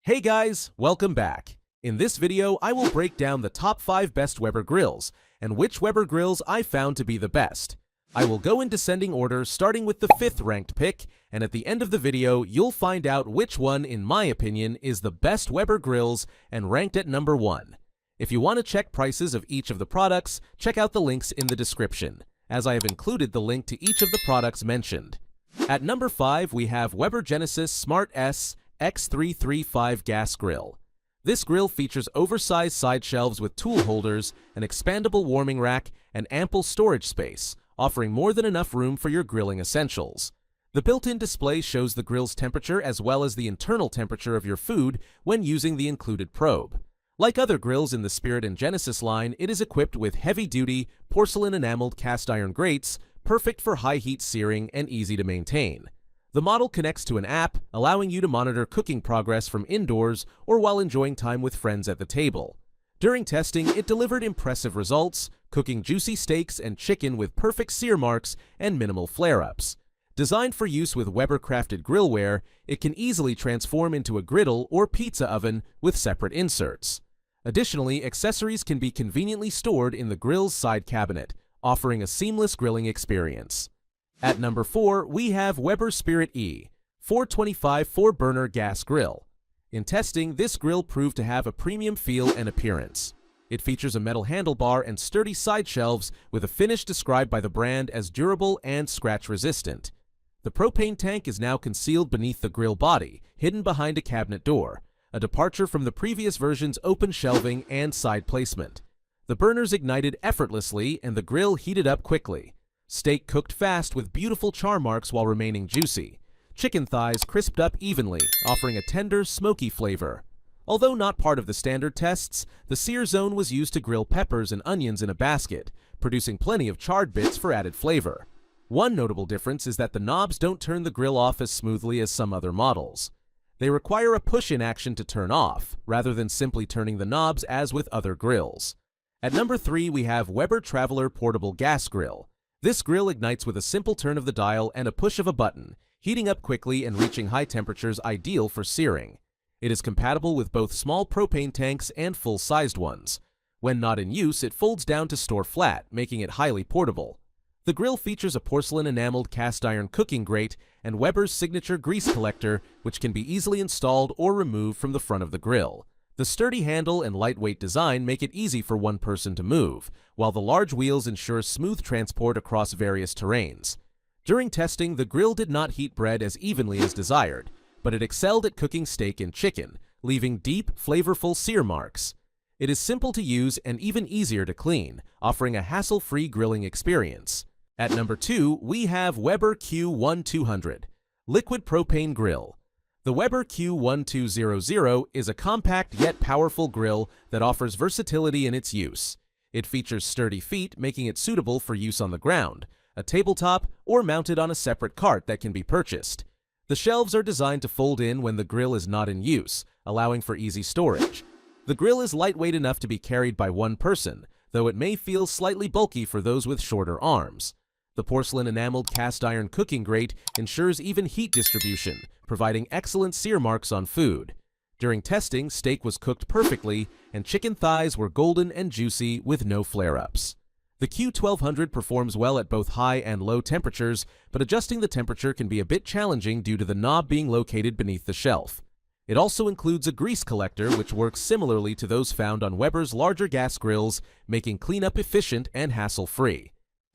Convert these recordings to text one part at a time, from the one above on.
Hey guys, welcome back. In this video, I will break down the top 5 best Weber grills and which Weber grills I found to be the best. I will go in descending order starting with the 5th ranked pick, and at the end of the video, you'll find out which one, in my opinion, is the best Weber grills and ranked at number 1. If you want to check prices of each of the products, check out the links in the description, as I have included the link to each of the products mentioned. At number 5, we have Weber Genesis Smart S X335 Gas Grill. This grill features oversized side shelves with tool holders, an expandable warming rack, and ample storage space, offering more than enough room for your grilling essentials. The built-in display shows the grill's temperature as well as the internal temperature of your food when using the included probe. Like other grills in the Spirit and Genesis line, it is equipped with heavy-duty, porcelain-enameled cast iron grates, perfect for high-heat searing and easy to maintain. The model connects to an app, allowing you to monitor cooking progress from indoors or while enjoying time with friends at the table. During testing, it delivered impressive results, cooking juicy steaks and chicken with perfect sear marks and minimal flare-ups. Designed for use with Weber-crafted grillware, it can easily transform into a griddle or pizza oven with separate inserts. Additionally, accessories can be conveniently stored in the grill's side cabinet, offering a seamless grilling experience. At number 4, we have Weber Spirit E 425 4-burner gas grill. In testing, this grill proved to have a premium feel and appearance. It features a metal handlebar and sturdy side shelves with a finish described by the brand as durable and scratch-resistant. The propane tank is now concealed beneath the grill body, hidden behind a cabinet door, a departure from the previous version's open shelving and side placement. The burners ignited effortlessly and the grill heated up quickly. Steak cooked fast with beautiful char marks while remaining juicy. Chicken thighs crisped up evenly, offering a tender, smoky flavor. Although not part of the standard tests, the sear zone was used to grill peppers and onions in a basket, producing plenty of charred bits for added flavor. One notable difference is that the knobs don't turn the grill off as smoothly as some other models. They require a push-in action to turn off, rather than simply turning the knobs as with other grills. At number 3, we have Weber Traveler Portable Gas Grill. This grill ignites with a simple turn of the dial and a push of a button, heating up quickly and reaching high temperatures ideal for searing. It is compatible with both small propane tanks and full-sized ones. When not in use, it folds down to store flat, making it highly portable. The grill features a porcelain-enameled cast iron cooking grate and Weber's signature grease collector, which can be easily installed or removed from the front of the grill. The sturdy handle and lightweight design make it easy for one person to move, while the large wheels ensure smooth transport across various terrains. During testing, the grill did not heat bread as evenly as desired, but it excelled at cooking steak and chicken, leaving deep, flavorful sear marks. It is simple to use and even easier to clean, offering a hassle-free grilling experience. At number 2, we have Weber Q1200 Liquid Propane Grill. The Weber Q1200 is a compact yet powerful grill that offers versatility in its use. It features sturdy feet, making it suitable for use on the ground, a tabletop, or mounted on a separate cart that can be purchased. The shelves are designed to fold in when the grill is not in use, allowing for easy storage. The grill is lightweight enough to be carried by one person, though it may feel slightly bulky for those with shorter arms. The porcelain-enameled cast iron cooking grate ensures even heat distribution, providing excellent sear marks on food. During testing, steak was cooked perfectly, and chicken thighs were golden and juicy with no flare-ups. The Q1200 performs well at both high and low temperatures, but adjusting the temperature can be a bit challenging due to the knob being located beneath the shelf. It also includes a grease collector, which works similarly to those found on Weber's larger gas grills, making cleanup efficient and hassle-free.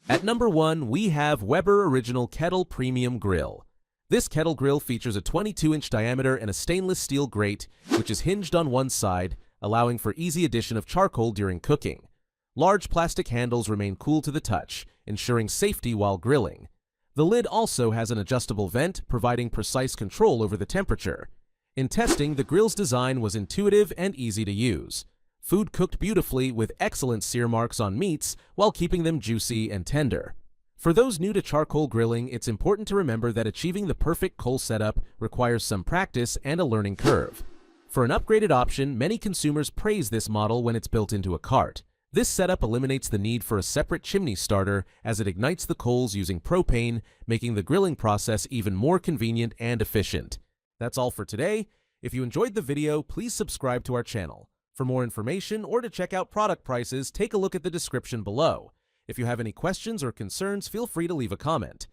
At number 1, we have Weber Original Kettle Premium Grill. This kettle grill features a 22-inch diameter and a stainless steel grate, which is hinged on one side, allowing for easy addition of charcoal during cooking. Large plastic handles remain cool to the touch, ensuring safety while grilling. The lid also has an adjustable vent, providing precise control over the temperature. In testing, the grill's design was intuitive and easy to use. Food cooked beautifully with excellent sear marks on meats while keeping them juicy and tender. For those new to charcoal grilling, it's important to remember that achieving the perfect coal setup requires some practice and a learning curve. For an upgraded option, many consumers praise this model when it's built into a cart. This setup eliminates the need for a separate chimney starter as it ignites the coals using propane, making the grilling process even more convenient and efficient. That's all for today. If you enjoyed the video, please subscribe to our channel. For more information or to check out product prices, take a look at the description below. If you have any questions or concerns, feel free to leave a comment.